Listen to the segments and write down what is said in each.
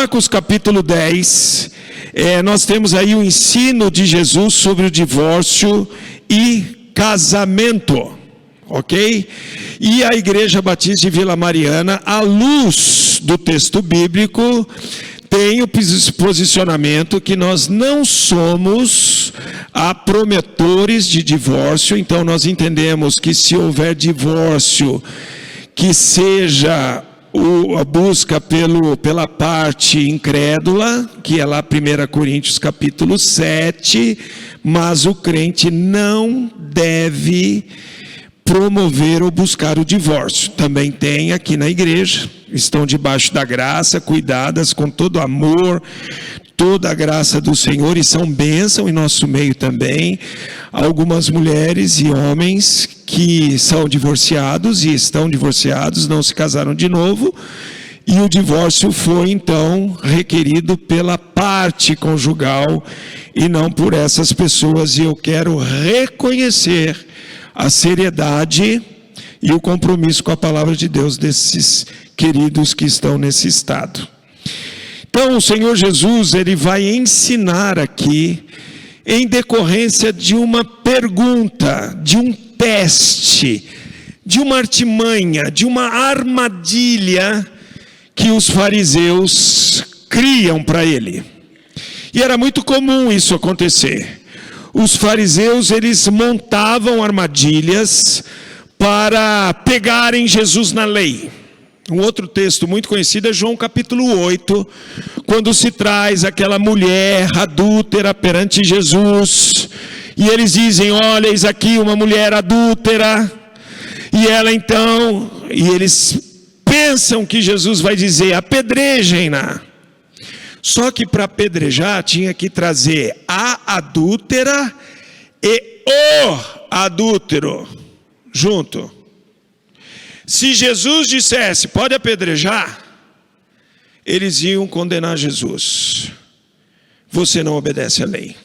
Marcos capítulo 10, nós temos aí o ensino de Jesus sobre o divórcio e casamento, ok? E a Igreja Batista de Vila Mariana, à luz do texto bíblico, tem o posicionamento que nós não somos promotores de divórcio. Então nós entendemos que se houver divórcio, que seja a busca pela parte incrédula, que é lá 1 Coríntios capítulo 7, mas o crente não deve promover ou buscar o divórcio. Também tem aqui na igreja, estão debaixo da graça, cuidadas com todo amor, toda a graça do Senhor, e são bênção em nosso meio também, algumas mulheres e homens que são divorciados e estão divorciados, não se casaram de novo, e o divórcio foi então requerido pela parte conjugal e não por essas pessoas, e eu quero reconhecer a seriedade e o compromisso com a palavra de Deus desses queridos que estão nesse estado. Então o Senhor Jesus, ele vai ensinar aqui, em decorrência de uma pergunta, de um teste, de uma artimanha, de uma armadilha que os fariseus criam para ele. E era muito comum isso acontecer. Os fariseus, eles montavam armadilhas para pegarem Jesus na lei. Um outro texto muito conhecido é João capítulo 8, quando se traz aquela mulher adúltera perante Jesus, e eles dizem: olha, eis aqui uma mulher adúltera, e ela então, e eles pensam que Jesus vai dizer: apedrejem-na. Só que para apedrejar tinha que trazer a adúltera e o adúltero junto. Se Jesus dissesse: pode apedrejar, eles iam condenar Jesus. Você não obedece à lei.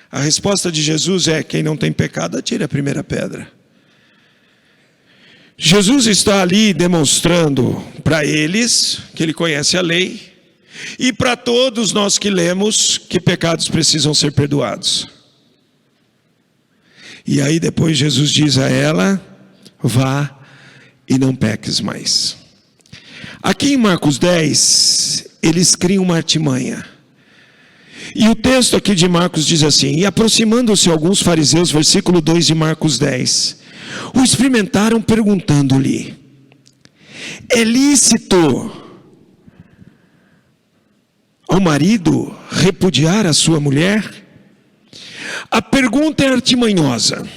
A resposta de Jesus é: quem não tem pecado, atire a primeira pedra. Jesus está ali demonstrando para eles que ele conhece a lei, e para todos nós que lemos, que pecados precisam ser perdoados. E aí depois Jesus diz a ela: vá e não peques mais. Aqui em Marcos 10, eles criam uma artimanha. E o texto aqui de Marcos diz assim: e aproximando-se alguns fariseus, versículo 2 de Marcos 10, o experimentaram perguntando-lhe: é lícito ao marido repudiar a sua mulher? A pergunta é artimanhosa.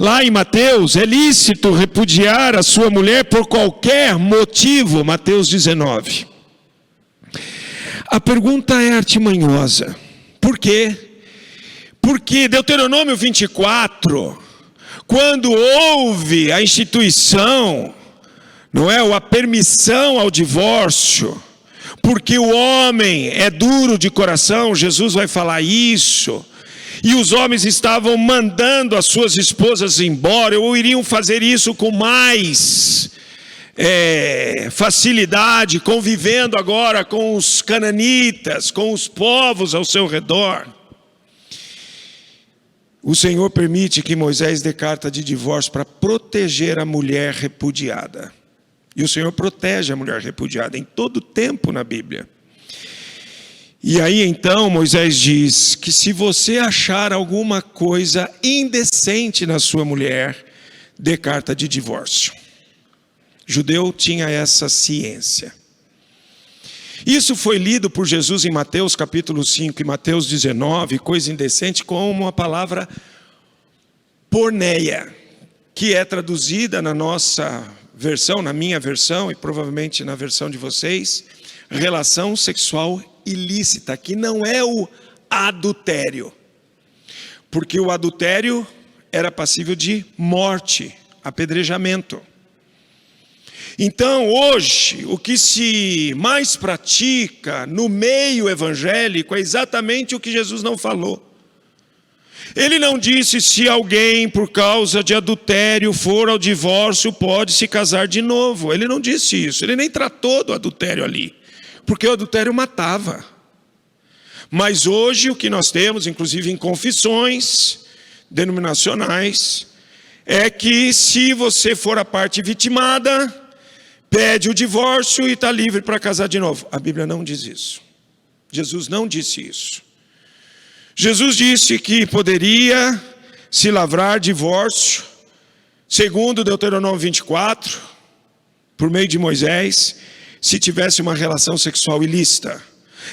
Lá em Mateus, é lícito repudiar a sua mulher por qualquer motivo, Mateus 19. A pergunta é artimanhosa. Por quê? Porque Deuteronômio 24, quando houve a instituição, não é, ou a permissão ao divórcio, porque o homem é duro de coração, Jesus vai falar isso, e os homens estavam mandando as suas esposas embora, ou iriam fazer isso com mais facilidade, convivendo agora com os cananitas, com os povos ao seu redor. O Senhor permite que Moisés dê carta de divórcio para proteger a mulher repudiada. E o Senhor protege a mulher repudiada em todo tempo na Bíblia. E aí então Moisés diz que se você achar alguma coisa indecente na sua mulher, dê carta de divórcio. Judeu tinha essa ciência. Isso foi lido por Jesus em Mateus capítulo 5 e Mateus 19, coisa indecente, como a palavra porneia, que é traduzida na nossa versão, na minha versão e provavelmente na versão de vocês, relação sexual ilícita, que não é o adultério, porque o adultério era passível de morte, apedrejamento. Então hoje, o que se mais pratica no meio evangélico é exatamente o que Jesus não falou. Ele não disse se alguém por causa de adultério for ao divórcio pode se casar de novo. Ele não disse isso, ele nem tratou do adultério ali. porque o adultério matava. Mas hoje o que nós temos, inclusive em confissões denominacionais, é que se você for a parte vitimada, pede o divórcio e está livre para casar de novo. A Bíblia não diz isso. Jesus não disse isso. Jesus disse que poderia se lavrar divórcio, segundo Deuteronômio 24, por meio de Moisés, se tivesse uma relação sexual ilícita.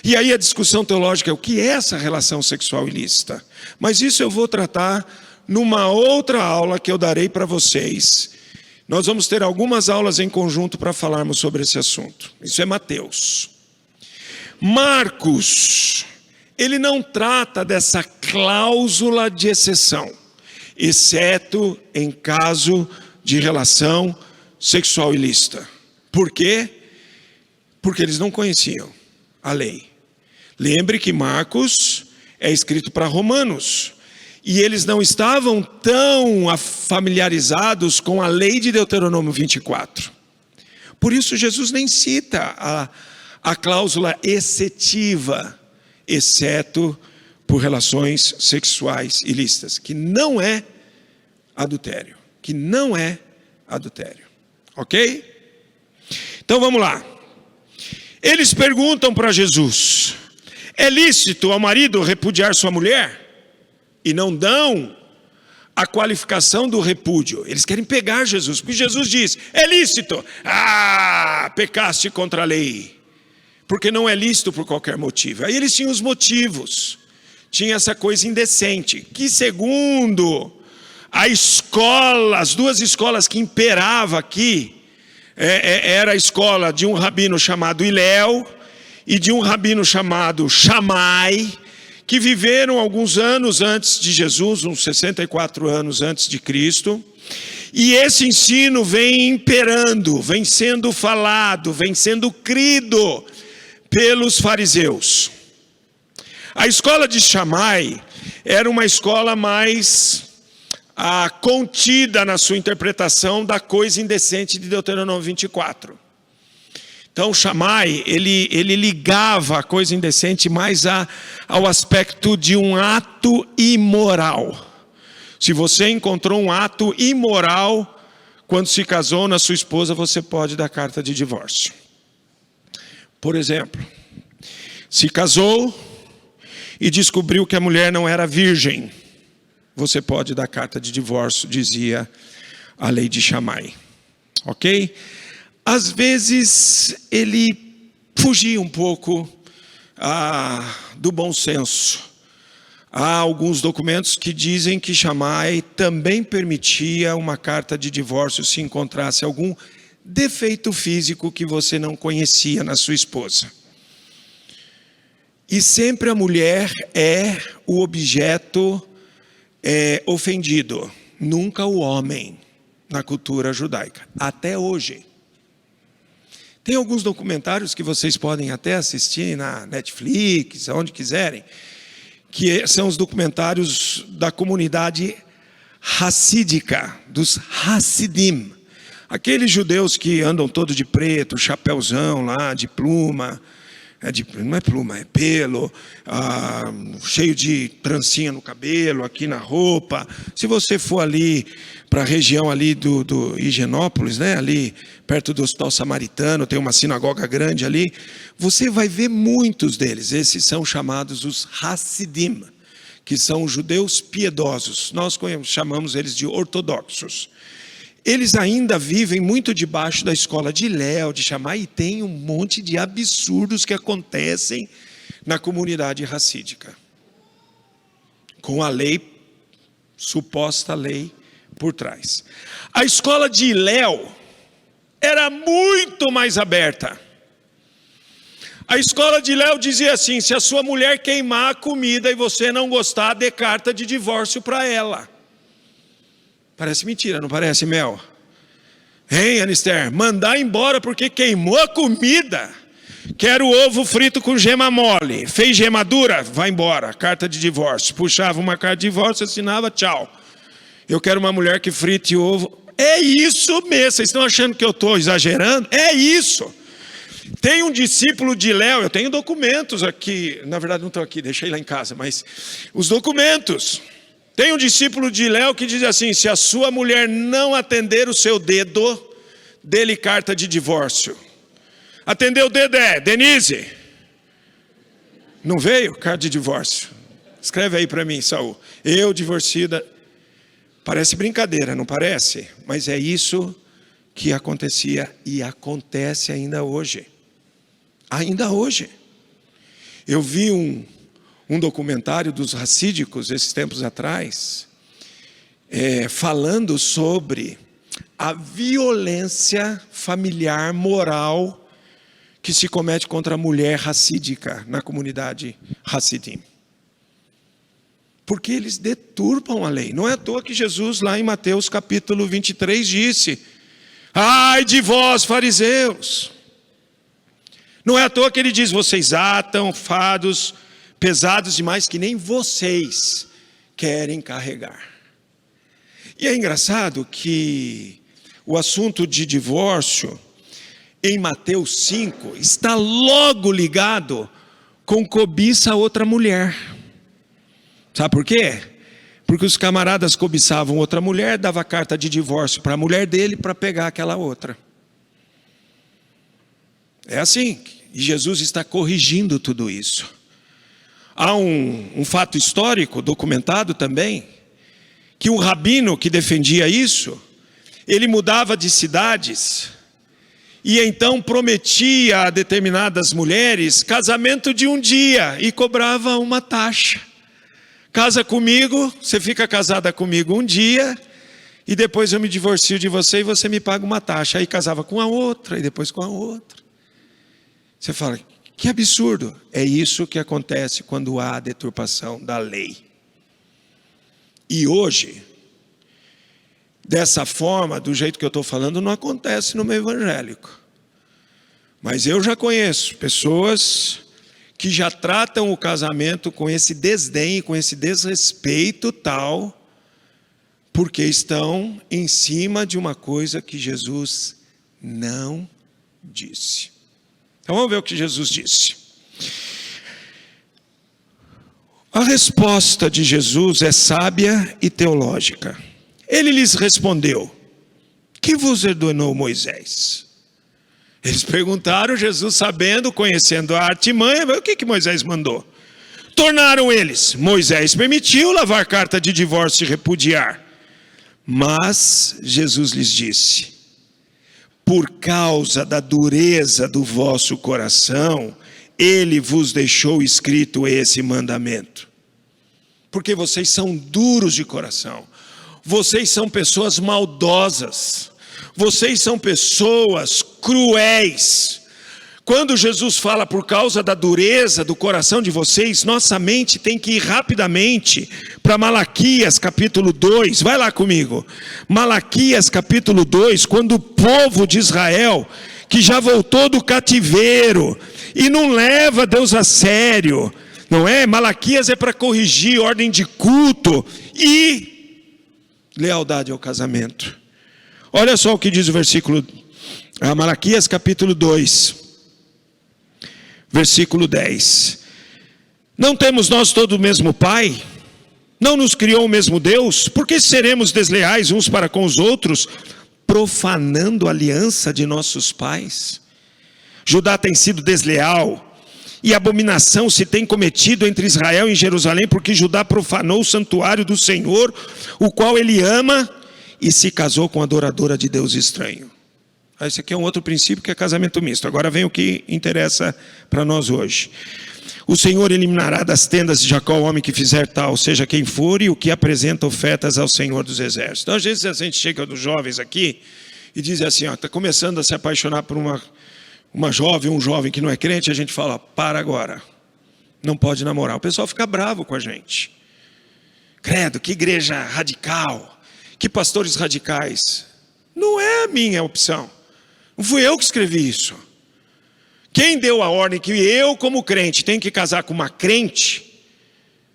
E aí a discussão teológica é o que é essa relação sexual ilícita? Mas isso eu vou tratar numa outra aula que eu darei para vocês. Nós vamos ter algumas aulas em conjunto para falarmos sobre esse assunto. Isso é Mateus. Marcos, ele não trata dessa cláusula de exceção, exceto em caso de relação sexual ilícita. Por quê? Porque eles não conheciam a lei. Lembre que Marcos é escrito para romanos, e eles não estavam tão familiarizados com a lei de Deuteronômio 24. Por isso Jesus nem cita a cláusula excetiva, exceto por relações sexuais ilícitas, que não é adultério, ok? Então vamos lá. Eles perguntam para Jesus: é lícito ao marido repudiar sua mulher? E não dão a qualificação do repúdio. Eles querem pegar Jesus, porque Jesus diz: é lícito. Pecaste contra a lei. Porque não é lícito por qualquer motivo. Aí eles tinham os motivos. Tinha essa coisa indecente, que segundo a escola, as duas escolas que imperavam aqui, era a escola de um rabino chamado Hilel e de um rabino chamado Shammai, que viveram alguns anos antes de Jesus, uns 64 anos antes de Cristo, e esse ensino vem imperando, vem sendo falado, vem sendo crido pelos fariseus. A escola de Shammai era uma escola mais contida na sua interpretação da coisa indecente de Deuteronômio 24. Então Shammai, ele ligava a coisa indecente mais ao aspecto de um ato imoral. Se você encontrou um ato imoral quando se casou na sua esposa, você pode dar carta de divórcio. Por exemplo, se casou e descobriu que a mulher não era virgem, você pode dar carta de divórcio, dizia a lei de Shammai. Ok? Às vezes ele fugia um pouco do bom senso. Há alguns documentos que dizem que Shammai também permitia uma carta de divórcio se encontrasse algum defeito físico que você não conhecia na sua esposa. E sempre a mulher é o objeto ofendido, nunca o homem, na cultura judaica, até hoje. Tem alguns documentários que vocês podem até assistir na Netflix, onde quiserem, que são os documentários da comunidade hassídica, dos Hassidim. Aqueles judeus que andam todos de preto, chapéuzão lá, de pluma, não é pluma, é pelo, cheio de trancinha no cabelo, aqui na roupa. Se você for ali para a região ali do Higienópolis, né, ali perto do Hospital Samaritano, tem uma sinagoga grande ali, você vai ver muitos deles. Esses são chamados os Hassidim, que são judeus piedosos. Nós chamamos eles de ortodoxos. Eles ainda vivem muito debaixo da escola de Hilel, de Shammai, e tem um monte de absurdos que acontecem na comunidade racídica. Com a lei, suposta lei, por trás. A escola de Hilel era muito mais aberta. A escola de Hilel dizia assim: se a sua mulher queimar a comida e você não gostar, dê carta de divórcio para ela. Parece mentira, não parece, Mel? Hein, Anister? Mandar embora porque queimou a comida. Quero ovo frito com gema mole. Fez gema dura? Vai embora. Carta de divórcio. Puxava uma carta de divórcio, assinava, tchau. Eu quero uma mulher que frite ovo. É isso mesmo. Vocês estão achando que eu estou exagerando? É isso. Tem um discípulo de Léo, eu tenho documentos aqui, na verdade não estão aqui, deixei lá em casa, mas os documentos. Tem um discípulo de Léo que diz assim: se a sua mulher não atender o seu dedo, dê-lhe carta de divórcio. Atendeu o dedo Denise? Não veio? Carta de divórcio. Escreve aí para mim, Saul. Eu divorciada. Parece brincadeira, não parece? Mas é isso que acontecia e acontece ainda hoje. Ainda hoje. Eu vi um documentário dos racídicos, esses tempos atrás, falando sobre a violência familiar, moral, que se comete contra a mulher racídica na comunidade Hassidim. Porque eles deturpam a lei. Não é à toa que Jesus, lá em Mateus capítulo 23, disse: ai de vós, fariseus! Não é à toa que ele diz: vocês atam fardos pesados demais que nem vocês querem carregar. E é engraçado que o assunto de divórcio, em Mateus 5, está logo ligado com cobiça a outra mulher. Sabe por quê? Porque os camaradas cobiçavam outra mulher, dava carta de divórcio para a mulher dele para pegar aquela outra. É assim, e Jesus está corrigindo tudo isso. Há um fato histórico, documentado também, que um rabino que defendia isso, ele mudava de cidades, e então prometia a determinadas mulheres casamento de um dia, e cobrava uma taxa. Casa comigo, você fica casada comigo um dia, e depois eu me divorcio de você e você me paga uma taxa. Aí casava com a outra, e depois com a outra. Você fala, que absurdo. É isso que acontece quando há deturpação da lei. E hoje, dessa forma, do jeito que eu estou falando, não acontece no meio evangélico. Mas eu já conheço pessoas que já tratam o casamento com esse desdém, com esse desrespeito tal, porque estão em cima de uma coisa que Jesus não disse. Então vamos ver o que Jesus disse. A resposta de Jesus é sábia e teológica. Ele lhes respondeu: que vos ordenou Moisés? Eles perguntaram, Jesus sabendo, conhecendo a artimanha, o que Moisés mandou? Tornaram eles: Moisés permitiu lavar carta de divórcio e repudiar. Mas Jesus lhes disse: por causa da dureza do vosso coração, ele vos deixou escrito esse mandamento. Porque vocês são duros de coração. Vocês são pessoas maldosas. Vocês são pessoas cruéis. Quando Jesus fala por causa da dureza do coração de vocês, nossa mente tem que ir rapidamente para Malaquias capítulo 2. Vai lá comigo. Malaquias capítulo 2, quando o povo de Israel, que já voltou do cativeiro e não leva Deus a sério, não é? Malaquias é para corrigir ordem de culto e lealdade ao casamento. Olha só o que diz o versículo, Malaquias capítulo 2, versículo 10. Não temos nós todo o mesmo Pai? Não nos criou o mesmo Deus? Por que seremos desleais uns para com os outros, profanando a aliança de nossos pais? Judá tem sido desleal, e abominação se tem cometido entre Israel e Jerusalém, porque Judá profanou o santuário do Senhor, o qual ele ama, e se casou com a adoradora de Deus estranho. Esse aqui é um outro princípio, que é casamento misto. Agora vem o que interessa para nós hoje. O Senhor eliminará das tendas de Jacó o homem que fizer tal, seja quem for, e o que apresenta ofertas ao Senhor dos Exércitos. Então, às vezes a gente chega dos jovens aqui e diz assim, está começando a se apaixonar por uma jovem, um jovem que não é crente, a gente fala, para agora, não pode namorar. O pessoal fica bravo com a gente. Credo, que igreja radical, que pastores radicais. Não é a minha opção. Não fui eu que escrevi isso. Quem deu a ordem que eu, como crente, tenho que casar com uma crente,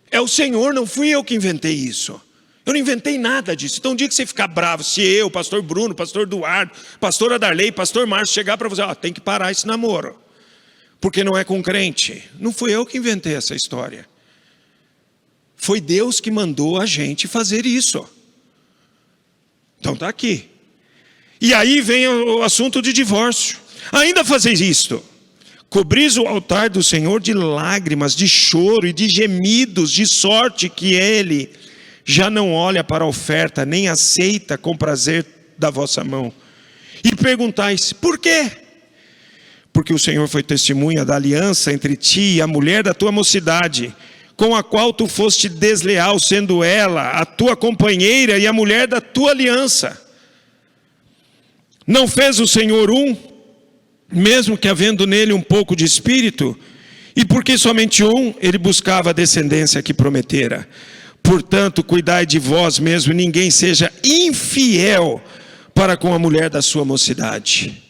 é o Senhor, não fui eu que inventei isso. Eu não inventei nada disso. Então, um dia que você ficar bravo, se eu, pastor Bruno, pastor Eduardo, pastora Darley, pastor Márcio, chegar para você, tem que parar esse namoro, porque não é com crente. Não fui eu que inventei essa história. Foi Deus que mandou a gente fazer isso. Então está aqui. E aí vem o assunto de divórcio. Ainda fazeis isto: cobris o altar do Senhor de lágrimas, de choro e de gemidos, de sorte que Ele já não olha para a oferta, nem aceita com prazer da vossa mão. E perguntais: por quê? Porque o Senhor foi testemunha da aliança entre ti e a mulher da tua mocidade, com a qual tu foste desleal, sendo ela a tua companheira e a mulher da tua aliança. Não fez o Senhor mesmo que havendo nele um pouco de espírito? E porque somente ele buscava a descendência que prometera. Portanto, cuidai de vós mesmo, ninguém seja infiel para com a mulher da sua mocidade.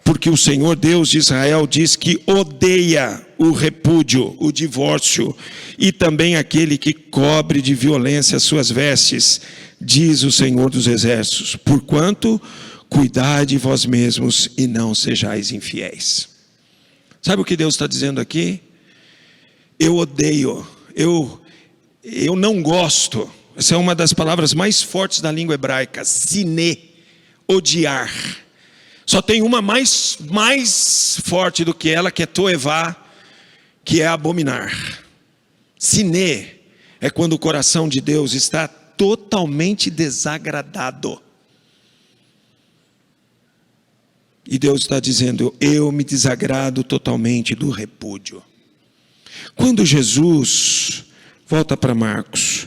Porque o Senhor Deus de Israel diz que odeia o repúdio, o divórcio, e também aquele que cobre de violência as suas vestes, diz o Senhor dos Exércitos. Porquanto, cuidai de vós mesmos e não sejais infiéis. Sabe o que Deus está dizendo aqui? Eu odeio, eu não gosto. Essa é uma das palavras mais fortes da língua hebraica, siné, odiar. Só tem uma mais forte do que ela, que é toevá, que é abominar. Siné é quando o coração de Deus está totalmente desagradado. E Deus está dizendo: eu me desagrado totalmente do repúdio. Quando Jesus, volta para Marcos,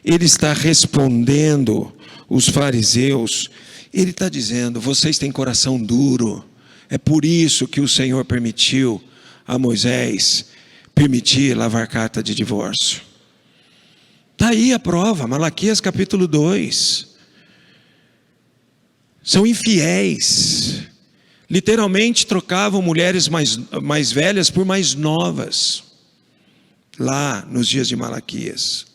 ele está respondendo os fariseus, ele está dizendo: vocês têm coração duro, é por isso que o Senhor permitiu a Moisés permitir lavar carta de divórcio. Está aí a prova, Malaquias capítulo 2. São infiéis, literalmente trocavam mulheres mais velhas por mais novas, lá nos dias de Malaquias.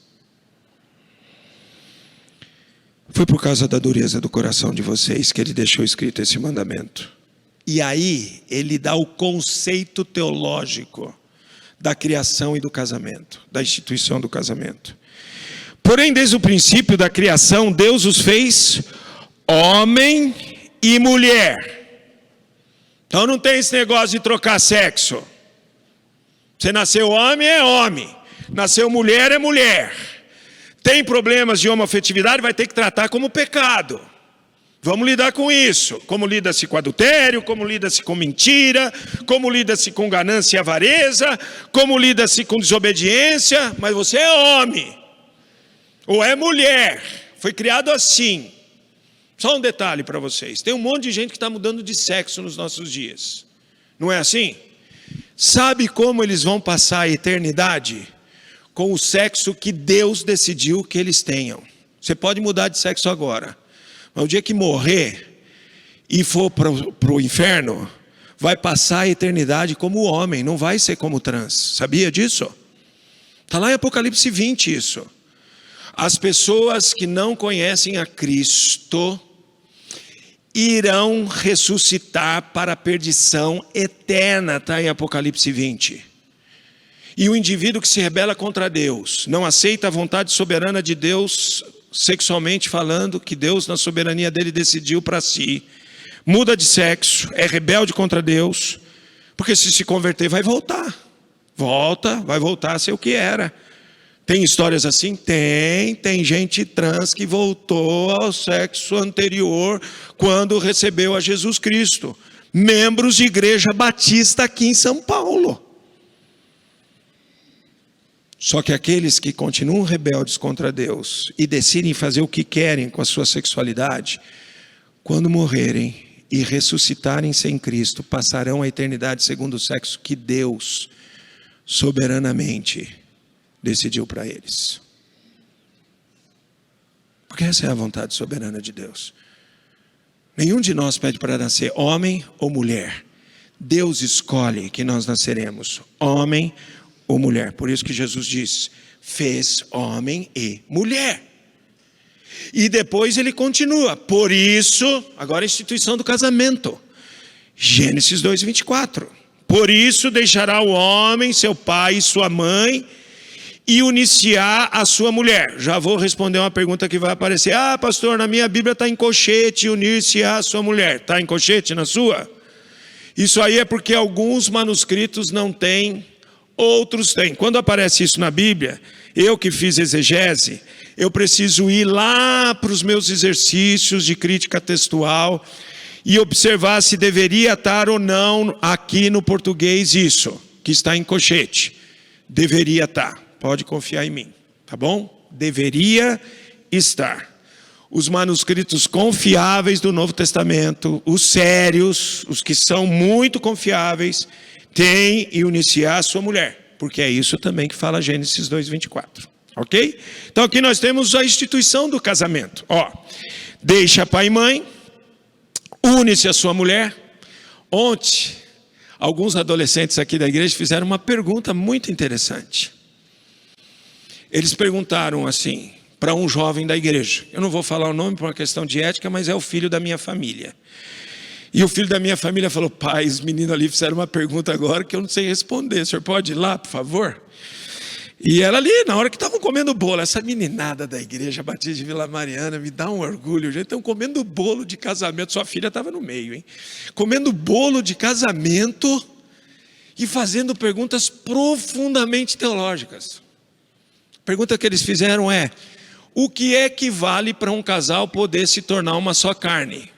Foi por causa da dureza do coração de vocês que ele deixou escrito esse mandamento. E aí ele dá o conceito teológico da criação e do casamento, da instituição do casamento. Porém, desde o princípio da criação, Deus os fez homem e mulher. Então não tem esse negócio de trocar sexo. Você nasceu homem, é homem. Nasceu mulher, é mulher. Tem problemas de homoafetividade, vai ter que tratar como pecado. Vamos lidar com isso. Como lida-se com adultério, como lida-se com mentira, como lida-se com ganância e avareza, como lida-se com desobediência. Mas você é homem, ou é mulher, foi criado assim. Só um detalhe para vocês: tem um monte de gente que está mudando de sexo nos nossos dias. Não é assim? Sabe como eles vão passar a eternidade? Com o sexo que Deus decidiu que eles tenham. Você pode mudar de sexo agora, mas o dia que morrer e for para o inferno, vai passar a eternidade como homem, não vai ser como trans. Sabia disso? Está lá em Apocalipse 20 isso. As pessoas que não conhecem a Cristo irão ressuscitar para a perdição eterna, está em Apocalipse 20. E o indivíduo que se rebela contra Deus, não aceita a vontade soberana de Deus, sexualmente falando, que Deus na soberania dele decidiu para si, muda de sexo, é rebelde contra Deus, porque se converter vai voltar, vai voltar a ser o que era. Tem histórias assim? Tem gente trans que voltou ao sexo anterior quando recebeu a Jesus Cristo. Membros de igreja batista aqui em São Paulo. Só que aqueles que continuam rebeldes contra Deus e decidem fazer o que querem com a sua sexualidade, quando morrerem e ressuscitarem sem Cristo, passarão a eternidade segundo o sexo que Deus soberanamente decidiu para eles. Porque essa é a vontade soberana de Deus. Nenhum de nós pede para nascer homem ou mulher. Deus escolhe que nós nasceremos homem ou mulher. Por isso que Jesus diz: fez homem e mulher. E depois ele continua. Por isso, agora a instituição do casamento. Gênesis 2:24. Por isso deixará o homem, seu pai e sua mãe, e unir-se-á a sua mulher. Já vou responder uma pergunta que vai aparecer. Ah, pastor, na minha Bíblia está em colchete, unir-se-á a sua mulher. Está em colchete na sua? Isso aí é porque alguns manuscritos não têm, outros têm. Quando aparece isso na Bíblia, eu que fiz exegese, eu preciso ir lá para os meus exercícios de crítica textual e observar se deveria estar ou não aqui no português isso, que está em colchete. Deveria estar, pode confiar em mim, tá bom? Deveria estar. Os manuscritos confiáveis do Novo Testamento, os sérios, os que são muito confiáveis, têm e unir-se-á a sua mulher, porque é isso também que fala Gênesis 2:24, ok? Então aqui nós temos a instituição do casamento. Ó, deixa pai e mãe, une-se a sua mulher. Ontem, alguns adolescentes aqui da igreja fizeram uma pergunta muito interessante. Eles perguntaram assim, para um jovem da igreja. Eu não vou falar o nome por uma questão de ética, mas é o filho da minha família. E o filho da minha família falou: pai, os meninos ali fizeram uma pergunta agora que eu não sei responder. O senhor pode ir lá, por favor? E ela ali, na hora que estavam comendo bolo, essa meninada da igreja Batista de Vila Mariana, me dá um orgulho, gente, estão comendo bolo de casamento, sua filha estava no meio, hein? Comendo bolo de casamento e fazendo perguntas profundamente teológicas. A pergunta que eles fizeram é: o que é que vale para um casal poder se tornar uma só carne?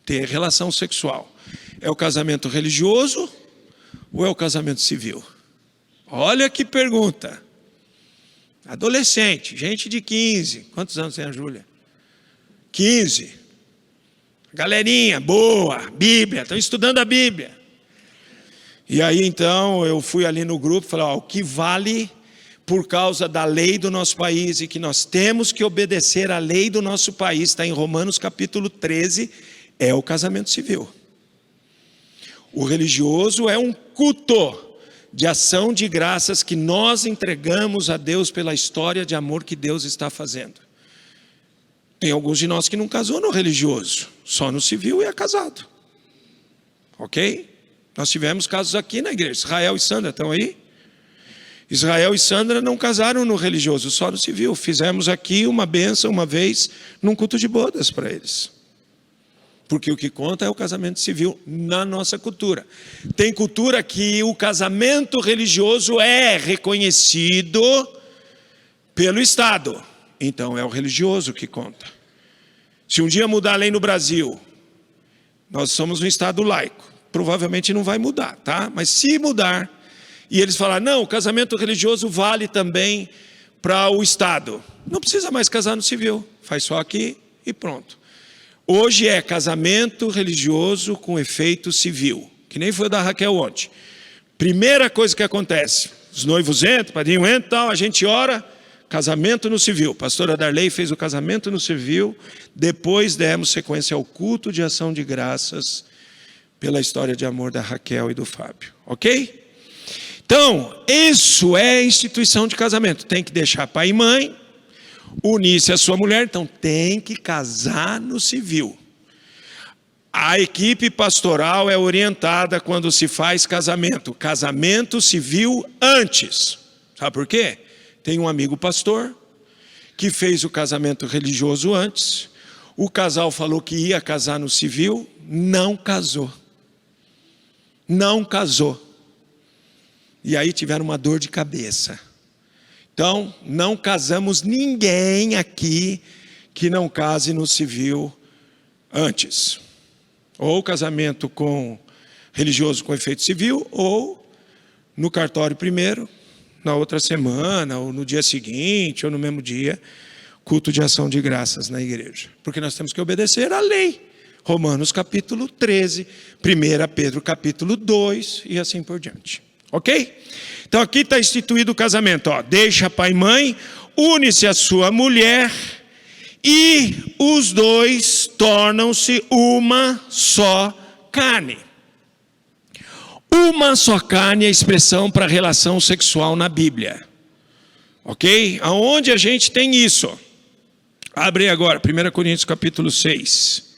Ter relação sexual. É o casamento religioso ou é o casamento civil? Olha que pergunta. Adolescente, gente de 15. Quantos anos tem a Júlia? 15. Galerinha, boa, Bíblia, estão estudando a Bíblia. E aí então eu fui ali no grupo e falei: ó, o que vale por causa da lei do nosso país e que nós temos que obedecer à lei do nosso país, está em Romanos capítulo 13, é o casamento civil. O religioso é um culto de ação de graças que nós entregamos a Deus pela história de amor que Deus está fazendo. Tem alguns de nós que não casou no religioso, só no civil e é casado. Ok? Nós tivemos casos aqui na igreja. Israel e Sandra estão aí? Israel e Sandra não casaram no religioso, só no civil. Fizemos aqui uma bênção uma vez num culto de bodas para eles. Porque o que conta é o casamento civil na nossa cultura. Tem cultura que o casamento religioso é reconhecido pelo Estado. Então é o religioso que conta. Se um dia mudar a lei no Brasil, nós somos um Estado laico. Provavelmente não vai mudar, tá? Mas se mudar, e eles falar: não, o casamento religioso vale também para o Estado. Não precisa mais casar no civil, faz só aqui e pronto. Hoje é casamento religioso com efeito civil, que nem foi o da Raquel ontem. Primeira coisa que acontece, os noivos entram, o padrinho entra, tal, a gente ora, casamento no civil. A pastora Darley fez o casamento no civil, depois demos sequência ao culto de ação de graças pela história de amor da Raquel e do Fábio, ok? Então, isso é a instituição de casamento. Tem que deixar pai e mãe, unir-se a sua mulher, então tem que casar no civil. A equipe pastoral é orientada quando se faz casamento civil antes. Sabe por quê? Tem um amigo pastor que fez o casamento religioso antes. O casal falou que ia casar no civil, não casou. Não casou. E aí tiveram uma dor de cabeça. Então, não casamos ninguém aqui que não case no civil antes. Ou casamento com religioso com efeito civil, ou no cartório primeiro, na outra semana, ou no dia seguinte, ou no mesmo dia, culto de ação de graças na igreja. Porque nós temos que obedecer à lei. Romanos capítulo 13, 1 Pedro capítulo 2 e assim por diante. Ok? Então aqui está instituído o casamento. Ó, deixa pai e mãe, une-se a sua mulher e os dois tornam-se uma só carne. Uma só carne é a expressão para relação sexual na Bíblia. Ok? Aonde a gente tem isso? Abre agora, 1 Coríntios capítulo 6.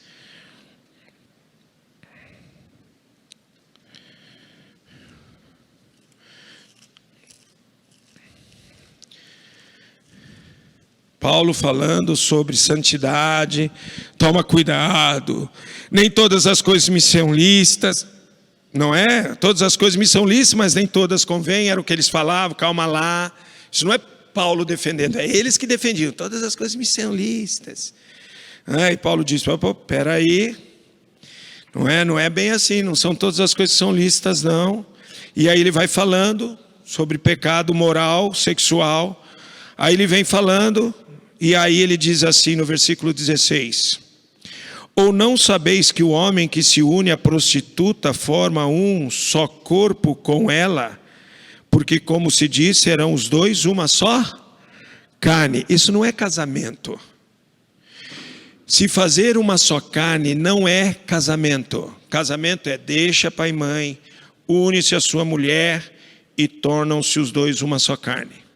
Paulo falando sobre santidade, toma cuidado, nem todas as coisas me são lícitas, não é? Todas as coisas me são lícitas, mas nem todas convêm, era o que eles falavam, calma lá. Isso não é Paulo defendendo, é eles que defendiam, todas as coisas me são lícitas. E Paulo diz, peraí, não é bem assim, não são todas as coisas que são lícitas não. E aí ele vai falando sobre pecado moral, sexual, aí ele vem falando, e aí ele diz assim no versículo 16: ou não sabeis que o homem que se une à prostituta forma um só corpo com ela? Porque como se diz, serão os dois uma só carne. Isso não é casamento. Se fazer uma só carne não é casamento. Casamento é deixa pai e mãe, une-se a sua mulher e tornam-se os dois uma só carne.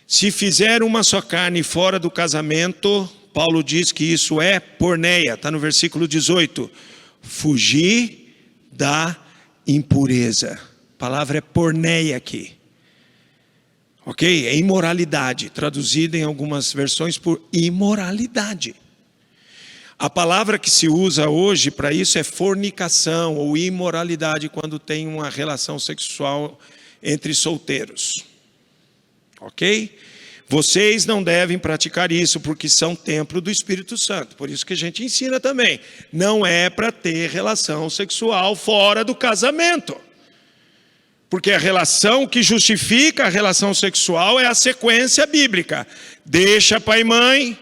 Se fizer uma só carne fora do casamento, Paulo diz que isso é porneia, está no versículo 18. Fugir da impureza. A palavra é porneia aqui. Ok? É imoralidade, traduzida em algumas versões por imoralidade. A palavra que se usa hoje para isso é fornicação ou imoralidade, quando tem uma relação sexual entre solteiros. Ok? Vocês não devem praticar isso, porque são templo do Espírito Santo. Por isso que a gente ensina também. Não é para ter relação sexual fora do casamento. Porque a relação que justifica a relação sexual é a sequência bíblica. Deixa pai e mãe,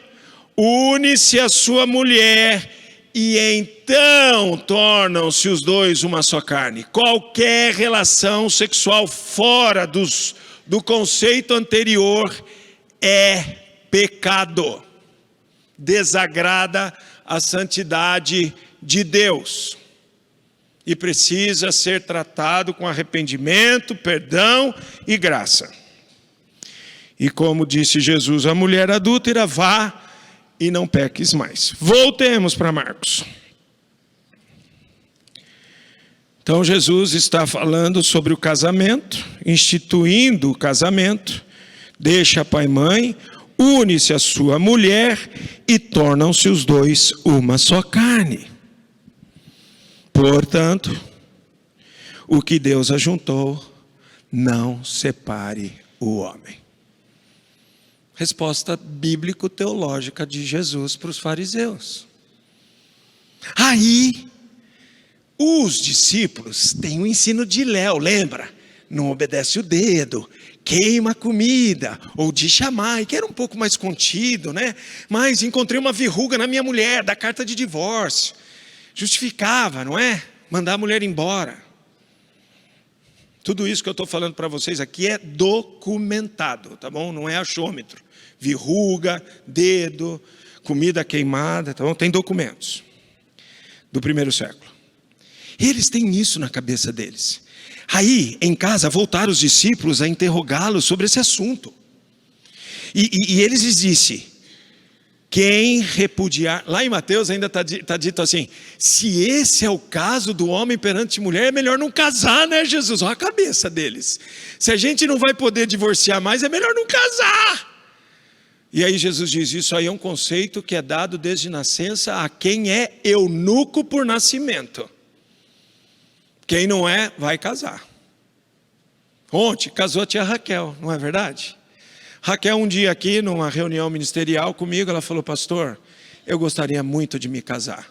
une-se a sua mulher, e então tornam-se os dois uma só carne. Qualquer relação sexual fora do conceito anterior é pecado, desagrada a santidade de Deus e precisa ser tratado com arrependimento, perdão e graça. E como disse Jesus à mulher adúltera, vá e não peques mais. Voltemos para Marcos. Então Jesus está falando sobre o casamento, instituindo o casamento. Deixa pai e mãe, une-se a sua mulher e tornam-se os dois uma só carne. Portanto, o que Deus ajuntou, não separe o homem. Resposta bíblico-teológica de Jesus para os fariseus. Aí, os discípulos têm o ensino de Léo, lembra? Não obedece o dedo, queima a comida, ou de chamar, que era um pouco mais contido, né? Mas encontrei uma verruga na minha mulher, da carta de divórcio. Justificava, não é? Mandar a mulher embora. Tudo isso que eu estou falando para vocês aqui é documentado, tá bom? Não é achômetro. Verruga, dedo, comida queimada, tá bom? Tem documentos do primeiro século. Eles têm isso na cabeça deles. Aí, em casa, voltaram os discípulos a interrogá-los sobre esse assunto. E eles lhes disseram: quem repudiar... Lá em Mateus ainda está dito assim: se esse é o caso do homem perante mulher, é melhor não casar, né, Jesus? Olha a cabeça deles. Se a gente não vai poder divorciar mais, é melhor não casar. E aí Jesus diz: isso aí é um conceito que é dado desde nascença a quem é eunuco por nascimento. Quem não é, vai casar. Ontem casou a tia Raquel, não é verdade? Raquel um dia aqui, numa reunião ministerial comigo, ela falou: pastor, eu gostaria muito de me casar.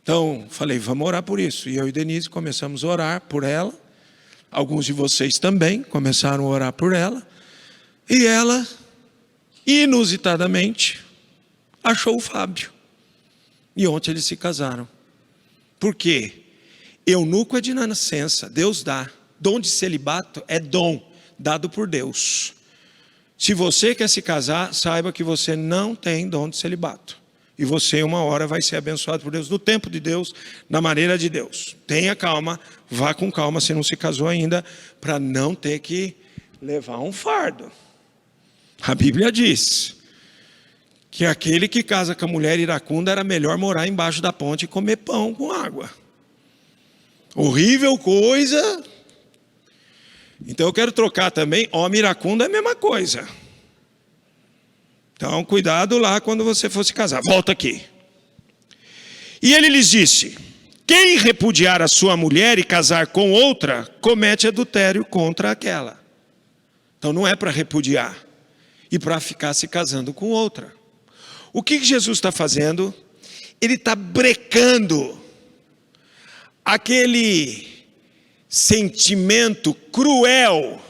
Então, falei, vamos orar por isso. E eu e Denise começamos a orar por ela. Alguns de vocês também começaram a orar por ela. E ela, inusitadamente, achou o Fábio. E ontem eles se casaram. Por quê? Eunuco é de nascença, Deus dá. Dom de celibato é dom dado por Deus. Se você quer se casar, saiba que você não tem dom de celibato. E você uma hora vai ser abençoado por Deus, no tempo de Deus, na maneira de Deus. Tenha calma, vá com calma se não se casou ainda, para não ter que levar um fardo. A Bíblia diz que aquele que casa com a mulher iracunda era melhor morar embaixo da ponte e comer pão com água. Horrível coisa. Então eu quero trocar também, homem iracundo é a mesma coisa. Então cuidado lá quando você for se casar. Volta aqui. E ele lhes disse: quem repudiar a sua mulher e casar com outra, comete adultério contra aquela. Então não é para repudiar e para ficar se casando com outra. O que Jesus está fazendo? Ele está brecando aquele sentimento cruel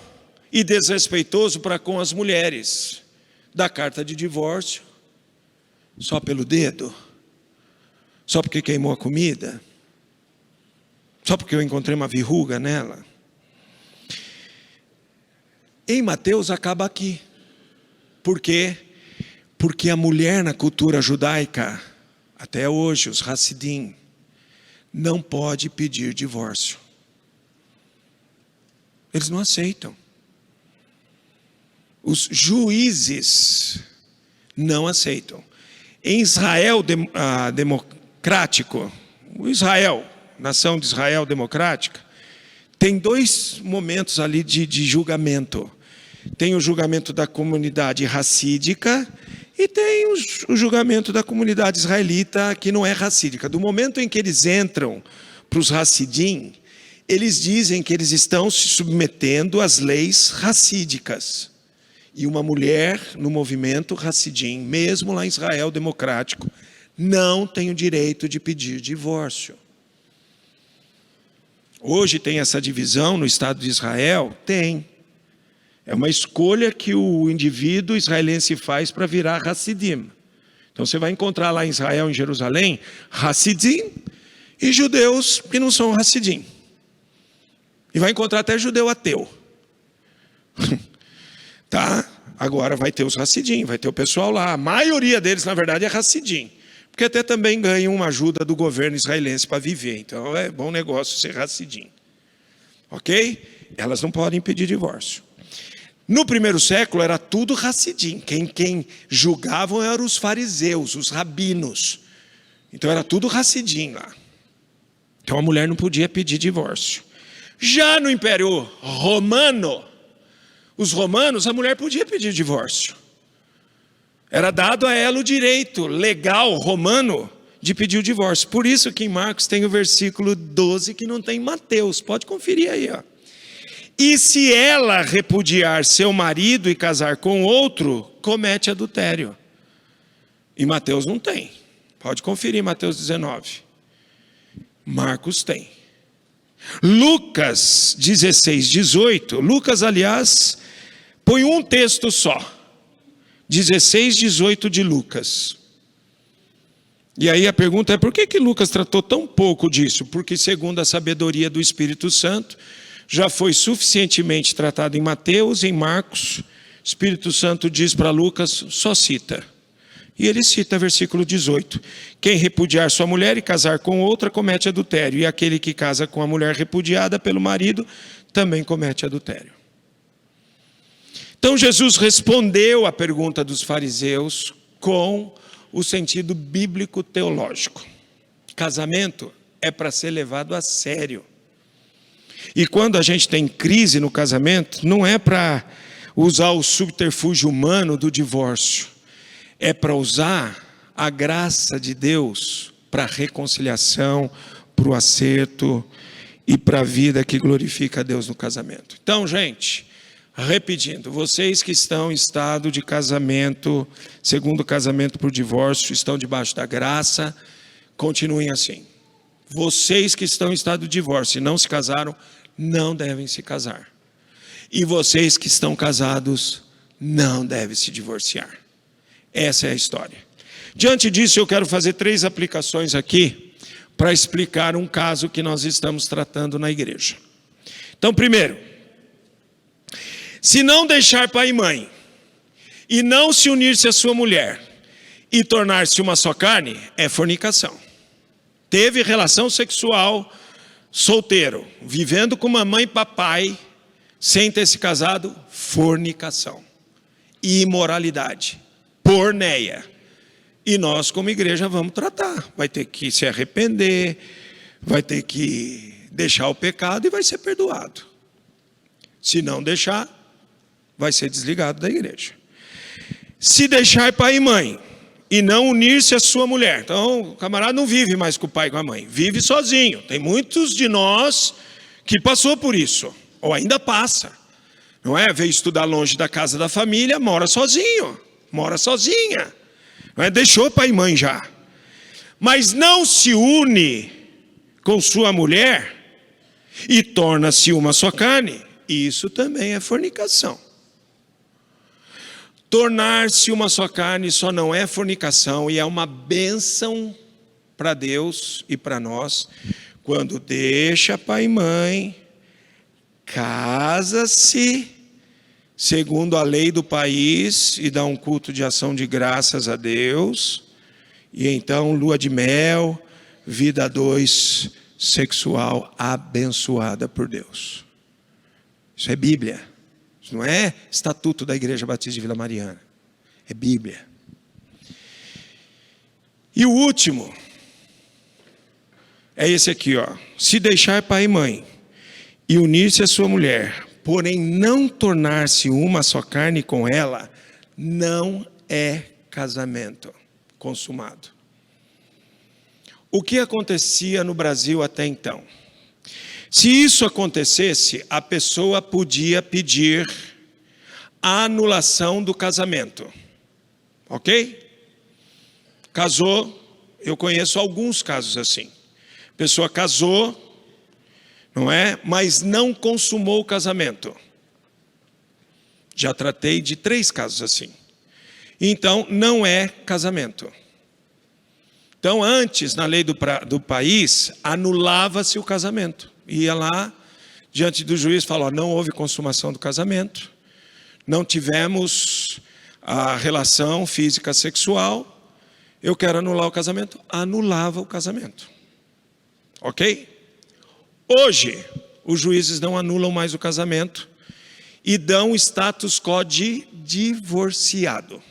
e desrespeitoso para com as mulheres da carta de divórcio, só pelo dedo, só porque queimou a comida, só porque eu encontrei uma verruga nela. Em Mateus acaba aqui. Por quê? Porque a mulher na cultura judaica, até hoje, os Hassidim, não pode pedir divórcio. Eles não aceitam. Os juízes não aceitam. Em Israel democrático, o Israel, nação de Israel democrática, tem dois momentos ali de julgamento. Tem o julgamento da comunidade racídica e tem o julgamento da comunidade israelita que não é racídica. Do momento em que eles entram para os Hassidim, eles dizem que eles estão se submetendo às leis racídicas. E uma mulher no movimento Hassidim, mesmo lá em Israel democrático, não tem o direito de pedir divórcio. Hoje tem essa divisão no Estado de Israel? Tem. É uma escolha que o indivíduo israelense faz para virar Hassidim. Então você vai encontrar lá em Israel, em Jerusalém, Hassidim e judeus que não são Hassidim. E vai encontrar até judeu ateu. Tá? Agora vai ter os Hassidim, vai ter o pessoal lá. A maioria deles, na verdade, é Hassidim. Porque até também ganham uma ajuda do governo israelense para viver. Então é bom negócio ser Hassidim. Ok? Elas não podem pedir divórcio. No primeiro século era tudo Hassidim. Quem julgavam eram os fariseus, os rabinos. Então era tudo Hassidim lá. Então a mulher não podia pedir divórcio. Já no Império Romano, os romanos, a mulher podia pedir divórcio. Era dado a ela o direito legal romano de pedir o divórcio. Por isso que em Marcos tem o versículo 12 que não tem em Mateus. Pode conferir aí, ó. E se ela repudiar seu marido e casar com outro, comete adultério. E Mateus não tem. Pode conferir Mateus 19. Marcos tem. Lucas 16, 18. Lucas, aliás, põe um texto só. 16, 18 de Lucas. E aí a pergunta é: por que Lucas tratou tão pouco disso? Porque segundo a sabedoria do Espírito Santo, já foi suficientemente tratado em Mateus, em Marcos. O Espírito Santo diz para Lucas, só cita. E ele cita versículo 18. Quem repudiar sua mulher e casar com outra, comete adultério. E aquele que casa com a mulher repudiada pelo marido, também comete adultério. Então Jesus respondeu à pergunta dos fariseus com o sentido bíblico teológico. Casamento é para ser levado a sério. E quando a gente tem crise no casamento, não é para usar o subterfúgio humano do divórcio. É para usar a graça de Deus para a reconciliação, para o acerto e para a vida que glorifica a Deus no casamento. Então, gente, repetindo, vocês que estão em estado de casamento, segundo casamento por divórcio, estão debaixo da graça, continuem assim. Vocês que estão em estado de divórcio e não se casaram, não devem se casar. E vocês que estão casados, não devem se divorciar. Essa é a história. Diante disso, eu quero fazer 3 aplicações aqui para explicar um caso que nós estamos tratando na igreja. Então, primeiro, se não deixar pai e mãe e não se unir-se à sua mulher e tornar-se uma só carne, é fornicação. Teve relação sexual solteiro, vivendo com mamãe e papai, sem ter se casado, fornicação. Imoralidade. Porneia. E nós, como igreja, vamos tratar. Vai ter que se arrepender, vai ter que deixar o pecado e vai ser perdoado. Se não deixar, vai ser desligado da igreja. Se deixar pai e mãe e não unir-se à sua mulher. Então, o camarada não vive mais com o pai e com a mãe, vive sozinho. Tem muitos de nós que passou por isso, ou ainda passa. Não é? Veio estudar longe da casa da família, mora sozinho, mora sozinha. Não é? Deixou pai e mãe já. Mas não se une com sua mulher e torna-se uma só carne. Isso também é fornicação. Tornar-se uma só carne só não é fornicação e é uma bênção para Deus e para nós. Quando deixa pai e mãe, casa-se segundo a lei do país e dá um culto de ação de graças a Deus. E então lua de mel, vida a dois, sexual abençoada por Deus. Isso é Bíblia. Isso não é estatuto da Igreja Batista de Vila Mariana. É Bíblia. E o último é esse aqui, ó. Se deixar pai e mãe e unir-se à sua mulher, porém não tornar-se uma só carne com ela, não é casamento consumado. O que acontecia no Brasil até então? Se isso acontecesse, a pessoa podia pedir a anulação do casamento. Ok? Casou, eu conheço alguns casos assim. A pessoa casou, não é? Mas não consumou o casamento. Já tratei de 3 casos assim. Então, não é casamento. Então, antes, na lei do país, anulava-se o casamento. Ia lá, diante do juiz, falou, não houve consumação do casamento, não tivemos a relação física sexual, eu quero anular o casamento. Anulava o casamento. Ok? Hoje, os juízes não anulam mais o casamento e dão status quo de divorciado.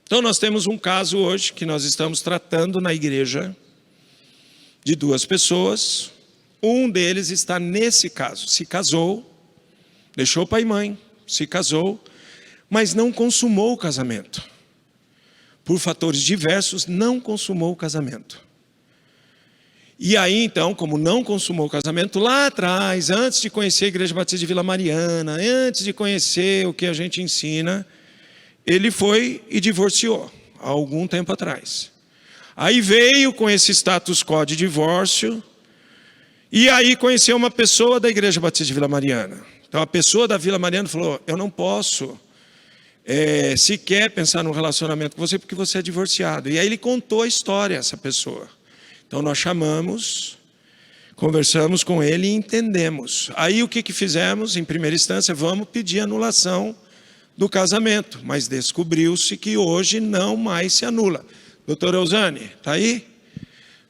Então, nós temos um caso hoje que nós estamos tratando na igreja de 2 pessoas. Um deles está nesse caso, se casou, deixou pai e mãe, se casou, mas não consumou o casamento. Por fatores diversos, não consumou o casamento. E aí, então, como não consumou o casamento, lá atrás, antes de conhecer a Igreja Batista de Vila Mariana, antes de conhecer o que a gente ensina, ele foi e divorciou, há algum tempo atrás. Aí veio com esse status quo de divórcio, e aí conheceu uma pessoa da Igreja Batista de Vila Mariana. Então a pessoa da Vila Mariana falou, eu não posso sequer pensar num relacionamento com você porque você é divorciado. E aí ele contou a história, essa pessoa. Então nós chamamos, conversamos com ele e entendemos. Aí o que fizemos? Em primeira instância, vamos pedir anulação do casamento. Mas descobriu-se que hoje não mais se anula. Doutor Eusane, está aí?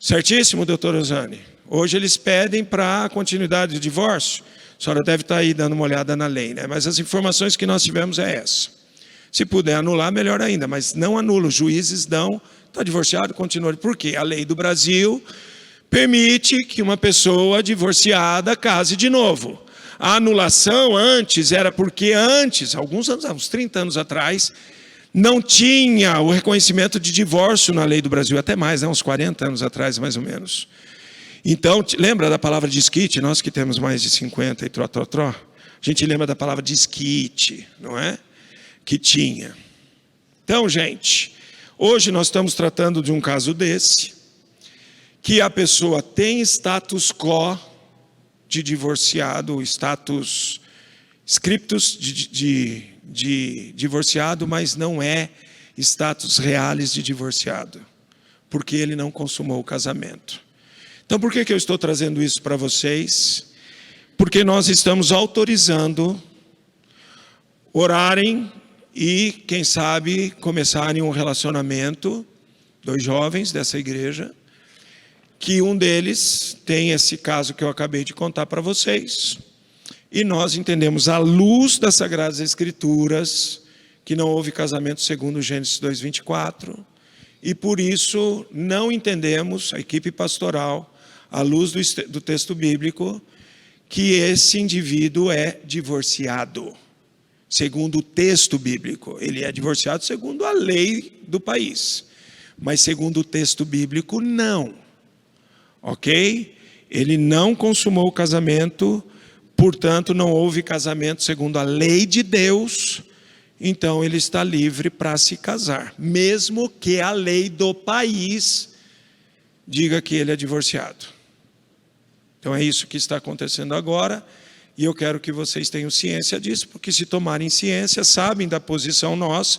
Certíssimo, doutor Eusane. Hoje eles pedem para a continuidade do divórcio. A senhora deve estar aí dando uma olhada na lei, né? Mas as informações que nós tivemos é essa. Se puder anular, melhor ainda, mas não anula. Os juízes dão, está divorciado, continua. Por quê? A lei do Brasil permite que uma pessoa divorciada case de novo. A anulação antes era porque antes, alguns anos, uns 30 anos atrás, não tinha o reconhecimento de divórcio na lei do Brasil, até mais, né? Uns 40 anos atrás, mais ou menos. Então, lembra da palavra desquite? Nós que temos mais de 50 e tró. A gente lembra da palavra desquite, não é? Que tinha. Então, gente, hoje nós estamos tratando de um caso desse, que a pessoa tem status quo de divorciado, status scriptus de divorciado, mas não é status reales de divorciado, porque ele não consumou o casamento. Então, por que eu estou trazendo isso para vocês? Porque nós estamos autorizando orarem e, quem sabe, começarem um relacionamento, 2 jovens dessa igreja, que um deles tem esse caso que eu acabei de contar para vocês. E nós entendemos, à luz das Sagradas Escrituras, que não houve casamento segundo Gênesis 2:24, e por isso não entendemos, a equipe pastoral, à luz do texto bíblico, que esse indivíduo é divorciado. Segundo o texto bíblico, ele é divorciado segundo a lei do país. Mas segundo o texto bíblico, não. Ok? Ele não consumou o casamento, portanto não houve casamento segundo a lei de Deus, então ele está livre para se casar. Mesmo que a lei do país diga que ele é divorciado. Então é isso que está acontecendo agora. E eu quero que vocês tenham ciência disso, porque se tomarem ciência, sabem da posição nossa,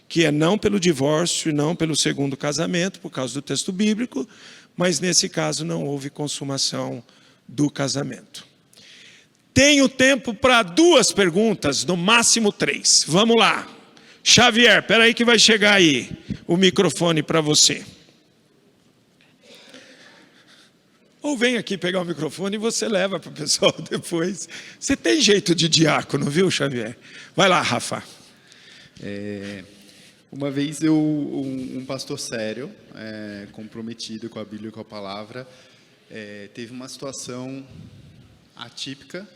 que é não pelo divórcio e não pelo segundo casamento, por causa do texto bíblico, mas nesse caso não houve consumação do casamento. Tenho tempo para 2 perguntas, no máximo 3. Vamos lá. Xavier, espera aí que vai chegar aí o microfone para você. Ou vem aqui pegar o microfone e você leva para o pessoal depois. Você tem jeito de diácono, viu, Xavier? Vai lá, Rafa. Uma vez um pastor sério, comprometido com a Bíblia e com a palavra, teve uma situação atípica,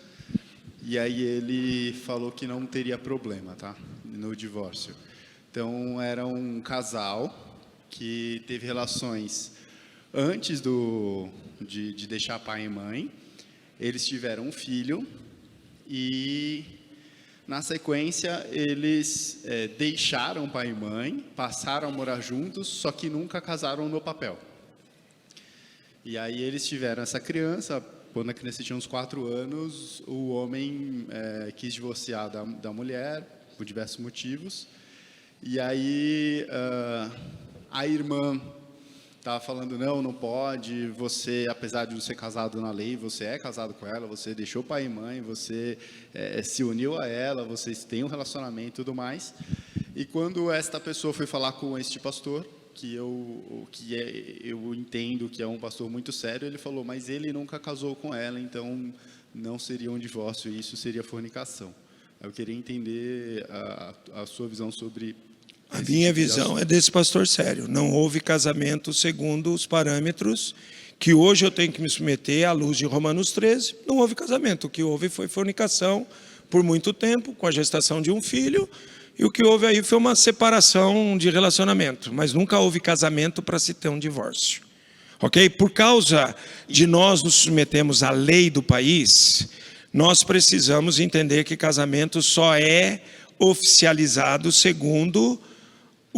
e aí ele falou que não teria problema, tá? No divórcio. Então, era um casal que teve relações antes de deixar pai e mãe. Eles tiveram um filho e, na sequência, eles deixaram pai e mãe, passaram a morar juntos, só que nunca casaram no papel. E aí eles tiveram essa criança. Quando a criança tinha uns 4 anos, o homem quis divorciar da mulher, por diversos motivos. E aí a irmã estava falando, não pode, você, apesar de não ser casado na lei, você é casado com ela, você deixou pai e mãe, você se uniu a ela, vocês têm um relacionamento e tudo mais. E quando esta pessoa foi falar com este pastor, que eu entendo que é um pastor muito sério, ele falou, mas ele nunca casou com ela, então não seria um divórcio, isso seria fornicação. Eu queria entender a sua visão sobre... A minha visão é desse pastor sério. Não houve casamento segundo os parâmetros que hoje eu tenho que me submeter à luz de Romanos 13. Não houve casamento. O que houve foi fornicação por muito tempo, com a gestação de um filho. E o que houve aí foi uma separação de relacionamento. Mas nunca houve casamento para se ter um divórcio. Ok? Por causa de nós nos submetemos à lei do país, nós precisamos entender que casamento só é oficializado segundo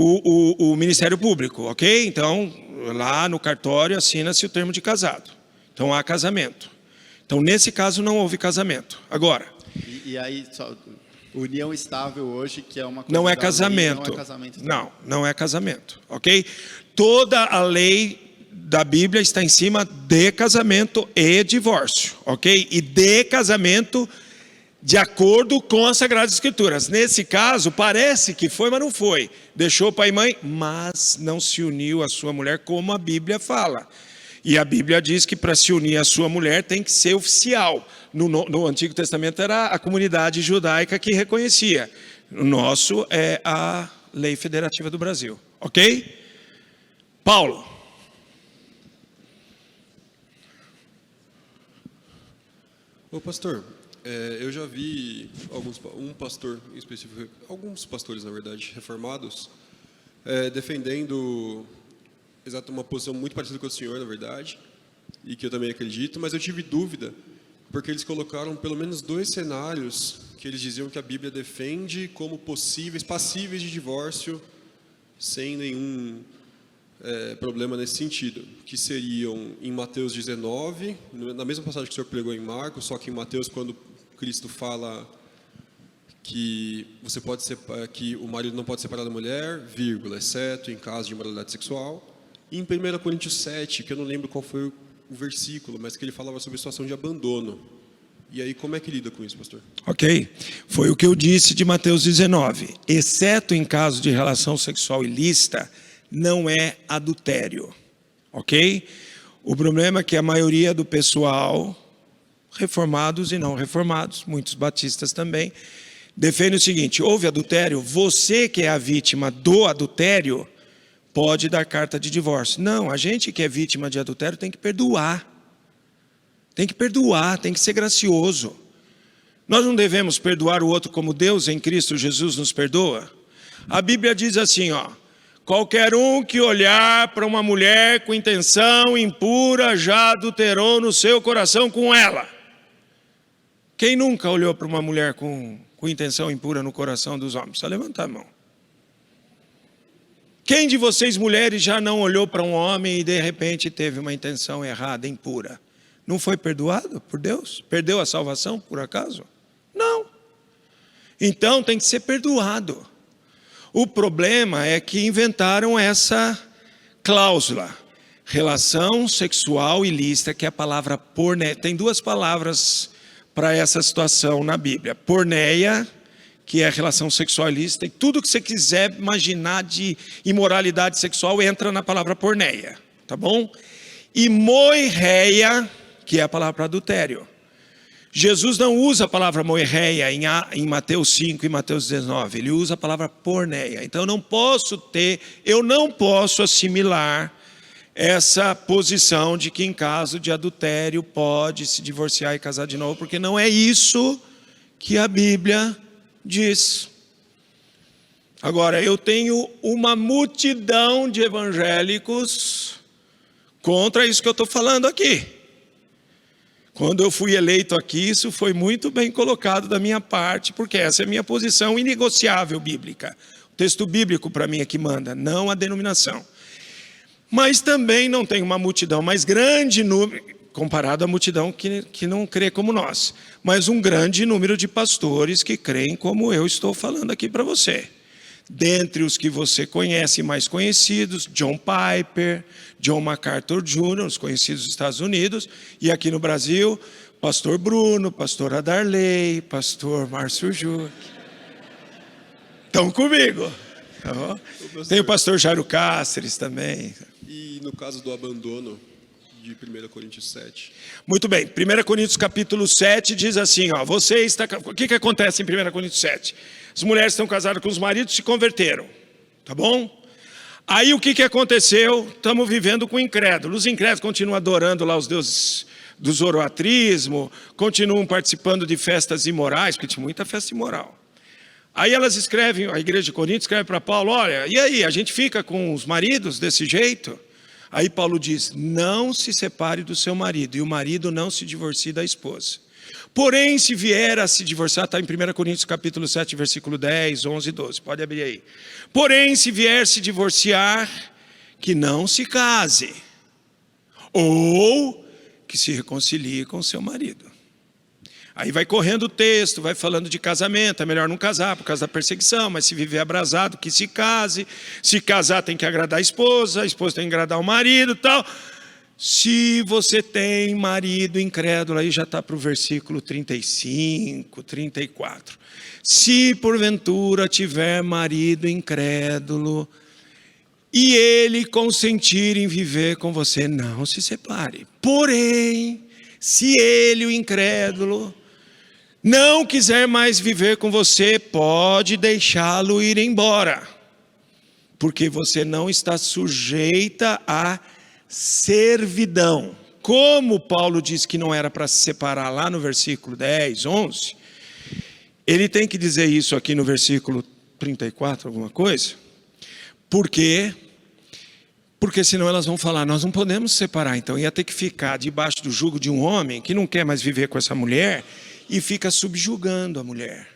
o Ministério Público, ok? Então, lá no cartório assina-se o termo de casado. Então, há casamento. Então, nesse caso, não houve casamento. Agora... E aí, só, união estável hoje, que é uma coisa... Não é casamento. Não é casamento. Não é casamento, ok? Toda a lei da Bíblia está em cima de casamento e divórcio, ok? E de casamento... de acordo com as Sagradas Escrituras. Nesse caso, parece que foi, mas não foi. Deixou pai e mãe, mas não se uniu à sua mulher, como a Bíblia fala. E a Bíblia diz que para se unir à sua mulher tem que ser oficial. No Antigo Testamento era a comunidade judaica que reconhecia. O nosso é a Lei Federativa do Brasil. Ok? Paulo. Ô pastor, eu já vi um pastor em específico, alguns pastores, na verdade, reformados, defendendo uma posição muito parecida com o senhor, na verdade, e que eu também acredito, mas eu tive dúvida, porque eles colocaram pelo menos 2 cenários que eles diziam que a Bíblia defende como passíveis de divórcio, sem nenhum problema nesse sentido, que seriam em Mateus 19, na mesma passagem que o senhor pregou em Marcos, só que em Mateus, quando Cristo fala que que o marido não pode separar da mulher, vírgula, exceto em caso de imoralidade sexual. E em 1 Coríntios 7, que eu não lembro qual foi o versículo, mas que ele falava sobre a situação de abandono. E aí, como é que lida com isso, pastor? Ok, foi o que eu disse de Mateus 19. Exceto em caso de relação sexual ilícita, não é adultério. Ok? O problema é que a maioria do pessoal... reformados e não reformados, muitos batistas também, defendem o seguinte: houve adultério, você que é a vítima do adultério, pode dar carta de divórcio. Não, a gente que é vítima de adultério tem que perdoar. Tem que perdoar, tem que ser gracioso. Nós não devemos perdoar o outro como Deus em Cristo Jesus nos perdoa? A Bíblia diz assim, ó: qualquer um que olhar para uma mulher com intenção impura já adulterou no seu coração com ela. Quem nunca olhou para uma mulher com intenção impura no coração dos homens? Só levantar a mão. Quem de vocês mulheres já não olhou para um homem e de repente teve uma intenção errada, impura? Não foi perdoado por Deus? Perdeu a salvação por acaso? Não. Então tem que ser perdoado. O problema é que inventaram essa cláusula, relação sexual ilícita, que é a palavra porneia. Tem duas palavras para essa situação na Bíblia: porneia, que é a relação sexual ilícita, e tudo que você quiser imaginar de imoralidade sexual entra na palavra porneia, tá bom? E moireia, que é a palavra para adultério. Jesus não usa a palavra moireia em Mateus 5 e Mateus 19, ele usa a palavra porneia. Então eu não posso assimilar essa posição de que em caso de adultério pode se divorciar e casar de novo, porque não é isso que a Bíblia diz. Agora, eu tenho uma multidão de evangélicos contra isso que eu estou falando aqui. Quando eu fui eleito aqui, isso foi muito bem colocado da minha parte, porque essa é a minha posição inegociável bíblica. O texto bíblico para mim é que manda, não a denominação. Mas também não tem uma multidão mais grande, comparado à multidão que não crê como nós, mas um grande número de pastores que creem como eu estou falando aqui para você. Dentre os que você conhece, mais conhecidos, John Piper, John MacArthur Jr., os conhecidos dos Estados Unidos, e aqui no Brasil, pastor Bruno, pastor Adarley, pastor Márcio Juque. Estão comigo. Tem o pastor Jairo Cáceres também. E no caso do abandono de 1 Coríntios 7? Muito bem, 1 Coríntios capítulo 7 diz assim, ó, o que acontece em 1 Coríntios 7? As mulheres estão casadas com os maridos, se converteram, tá bom? Aí o que aconteceu? Estamos vivendo com incrédulos. Os incrédulos continuam adorando lá os deuses do zoroatrismo, continuam participando de festas imorais, porque tinha muita festa imoral. Aí elas escrevem, a igreja de Corinto escreve para Paulo, olha, e aí, a gente fica com os maridos desse jeito? Aí Paulo diz, não se separe do seu marido, e o marido não se divorcie da esposa. Porém, se vier a se divorciar, está em 1 Coríntios capítulo 7, versículo 10, 11 e 12, pode abrir aí. Porém, se vier se divorciar, que não se case, ou que se reconcilie com seu marido. Aí vai correndo o texto, vai falando de casamento, é melhor não casar por causa da perseguição, mas se viver abrasado, que se case. Se casar tem que agradar a esposa tem que agradar o marido e tal. Se você tem marido incrédulo, aí já está para o versículo 35, 34. Se porventura tiver marido incrédulo e ele consentir em viver com você, não se separe. Porém, se ele, o incrédulo, não quiser mais viver com você, pode deixá-lo ir embora, porque você não está sujeita a servidão. Como Paulo disse que não era para se separar lá no versículo 10, 11, ele tem que dizer isso aqui no versículo 34, alguma coisa, porque senão elas vão falar, nós não podemos separar, então ia ter que ficar debaixo do jugo de um homem que não quer mais viver com essa mulher e fica subjugando a mulher,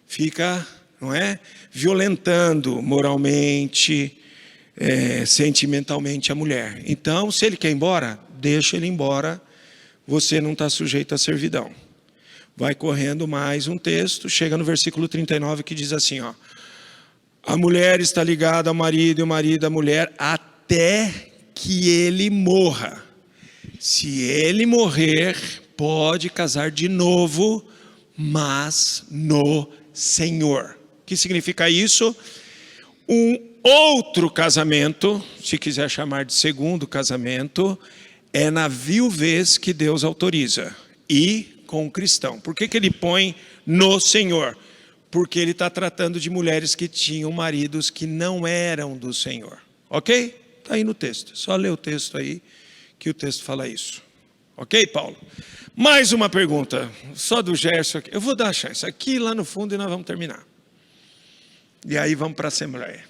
fica, não é, violentando moralmente, sentimentalmente a mulher. Então, se ele quer ir embora, deixa ele embora, você não está sujeito à servidão. Vai correndo mais um texto, chega no versículo 39 que diz assim, ó, a mulher está ligada ao marido e o marido à mulher até que ele morra. Se ele morrer, pode casar de novo, mas no Senhor. O que significa isso? Um outro casamento, se quiser chamar de segundo casamento, é na viuvez que Deus autoriza, e com o cristão. Por que ele põe no Senhor? Porque ele está tratando de mulheres que tinham maridos que não eram do Senhor, Ok? Está aí no texto. Só ler o texto aí, que o texto fala isso. Ok, Paulo? Mais uma pergunta, só do Gerson aqui. Eu vou dar a chance aqui lá no fundo e nós vamos terminar. E aí vamos para a Assembleia.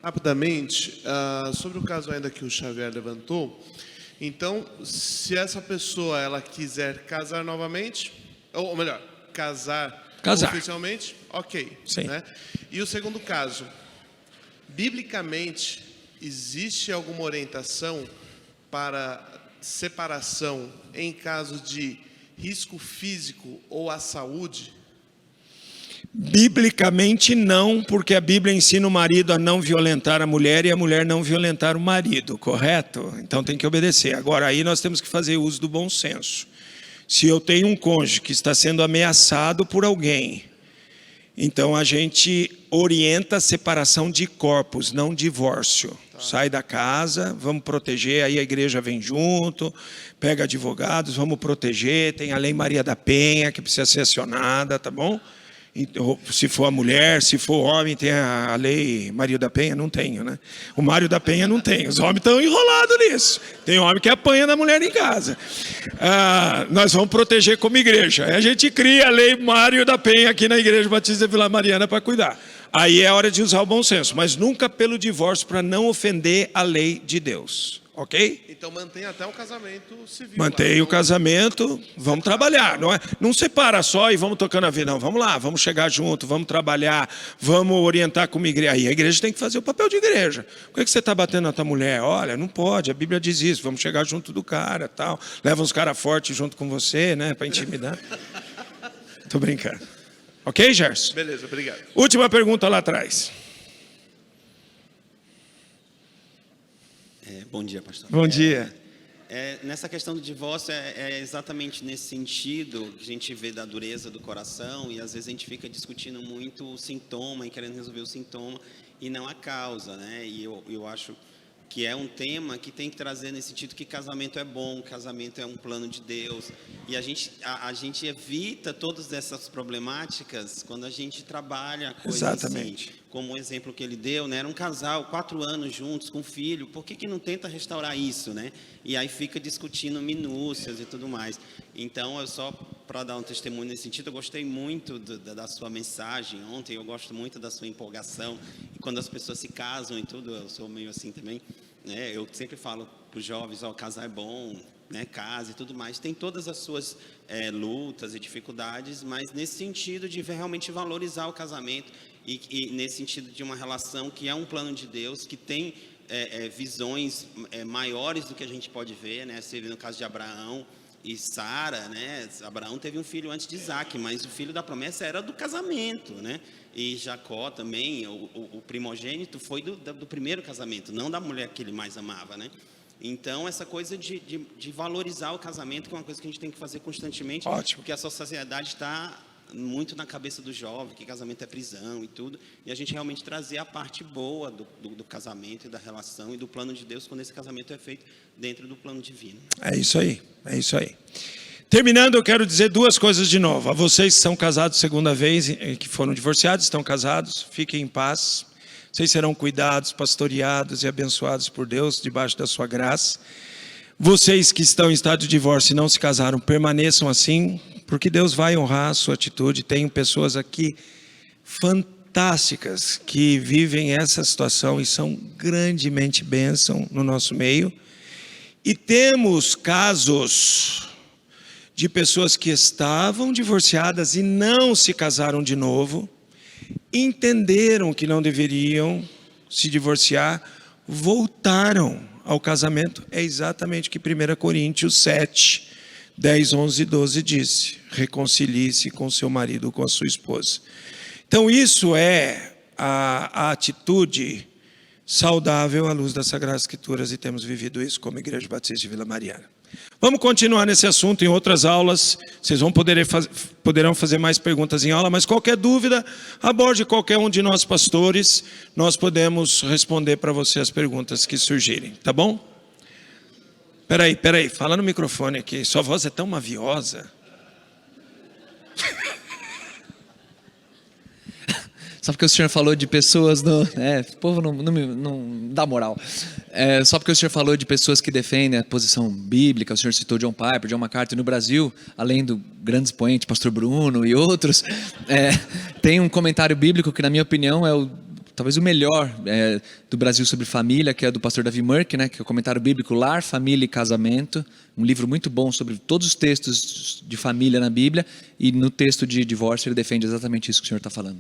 Rapidamente, sobre o caso ainda que o Xavier levantou, então, se essa pessoa ela quiser casar novamente, ou melhor, casar oficialmente, ok. Sim. Né? E o segundo caso, biblicamente, existe alguma orientação para separação em caso de risco físico ou à saúde? Biblicamente não, porque a Bíblia ensina o marido a não violentar a mulher e a mulher não violentar o marido, correto? Então tem que obedecer. Agora aí nós temos que fazer uso do bom senso. Se eu tenho um cônjuge que está sendo ameaçado por alguém, então a gente orienta a separação de corpos, não divórcio. Sai da casa, vamos proteger, aí a igreja vem junto, pega advogados, vamos proteger, tem a Lei Maria da Penha que precisa ser acionada, tá bom? Se for a mulher, se for o homem, tem a Lei Maria da Penha? Não tenho, né? O Mário da Penha não tem, os homens estão enrolados nisso. Tem homem que apanha da mulher em casa. Nós vamos proteger como igreja. Aí a gente cria a Lei Mário da Penha aqui na Igreja Batista Vila Mariana para cuidar. Aí é hora de usar o bom senso, mas nunca pelo divórcio para não ofender a lei de Deus, ok? Então mantém até o casamento civil. Mantém o casamento, vamos trabalhar, não separa só e vamos tocando a vida, não, vamos lá, vamos chegar junto, vamos trabalhar, vamos orientar como igreja. Aí a igreja tem que fazer o papel de igreja. Por que você está batendo na tua mulher? Olha, não pode, a Bíblia diz isso, vamos chegar junto do cara, tal. Leva uns caras fortes junto com você, né, para intimidar. Tô brincando. Ok, Gerson? Beleza, obrigado. Última pergunta lá atrás. Bom dia, pastor. Bom dia. Nessa questão do divórcio, é exatamente nesse sentido que a gente vê da dureza do coração e às vezes a gente fica discutindo muito o sintoma e querendo resolver o sintoma e não a causa, né? E eu acho que é um tema que tem que trazer nesse sentido que casamento é bom, casamento é um plano de Deus. E a gente evita todas essas problemáticas quando a gente trabalha coisas Exatamente. assim. Como o exemplo que ele deu, né? Era um casal, 4 anos juntos, com filho. Por que não tenta restaurar isso, né? E aí fica discutindo minúcias e tudo mais. Então, eu só para dar um testemunho nesse sentido, eu gostei muito da sua mensagem ontem. Eu gosto muito da sua empolgação. E quando as pessoas se casam e tudo, eu sou meio assim também, né? Eu sempre falo para os jovens, casar é bom, né? Casa e tudo mais. Tem todas as suas lutas e dificuldades, mas nesse sentido de realmente valorizar o casamento. E nesse sentido de uma relação que é um plano de Deus, que tem visões maiores do que a gente pode ver, né? Você vê no caso de Abraão e Sara, né? Abraão teve um filho antes de Isaac, mas o filho da promessa era do casamento, né? E Jacó também, o primogênito, foi do primeiro casamento, não da mulher que ele mais amava, né? Então, essa coisa de valorizar o casamento, que é uma coisa que a gente tem que fazer constantemente. Ótimo. Porque a sociedade está muito na cabeça do jovem, que casamento é prisão e tudo, e a gente realmente trazer a parte boa do casamento e da relação e do plano de Deus quando esse casamento é feito dentro do plano divino. É isso aí, é isso aí. Terminando, eu quero dizer 2 coisas de novo. A vocês que são casados segunda vez, que foram divorciados, estão casados, fiquem em paz. Vocês serão cuidados, pastoreados e abençoados por Deus, debaixo da sua graça. Vocês que estão em estado de divórcio e não se casaram, permaneçam assim, porque Deus vai honrar a sua atitude. Tenho pessoas aqui fantásticas que vivem essa situação e são grandemente bênção no nosso meio. E temos casos de pessoas que estavam divorciadas e não se casaram de novo, entenderam que não deveriam se divorciar, voltaram ao casamento. É exatamente o que 1 Coríntios 7, 10, 11 e 12 diz: reconcilie-se com seu marido, com a sua esposa. Então isso é a atitude saudável à luz das Sagradas Escrituras, e temos vivido isso como Igreja Batista de Vila Mariana. Vamos continuar nesse assunto em outras aulas. Vocês poderão fazer mais perguntas em aula, mas qualquer dúvida, aborde qualquer um de nós pastores, nós podemos responder para você as perguntas que surgirem, tá bom? Peraí, fala no microfone aqui, sua voz é tão maviosa. Só porque o senhor falou de pessoas... o povo não dá moral. Só porque o senhor falou de pessoas que defendem a posição bíblica, o senhor citou John Piper, John MacArthur. No Brasil, além do grande expoente, pastor Bruno e outros, tem um comentário bíblico que, na minha opinião, talvez o melhor do Brasil sobre família, que é do pastor Davi Murk, né, que é o comentário bíblico Lar, Família e Casamento. Um livro muito bom sobre todos os textos de família na Bíblia. E no texto de divórcio ele defende exatamente isso que o senhor está falando.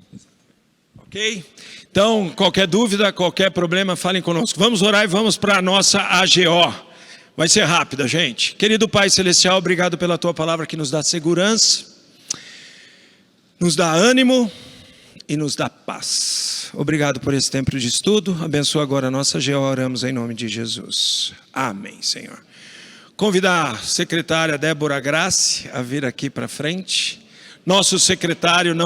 Ok? Então, qualquer dúvida, qualquer problema, falem conosco. Vamos orar e vamos para a nossa AGO. Vai ser rápida, gente. Querido Pai Celestial, obrigado pela Tua palavra que nos dá segurança, nos dá ânimo e nos dá paz. Obrigado por esse tempo de estudo. Abençoa agora a nossa AGO. Oramos em nome de Jesus. Amém, Senhor. Convidar a secretária Débora Grace a vir aqui para frente. Nosso secretário não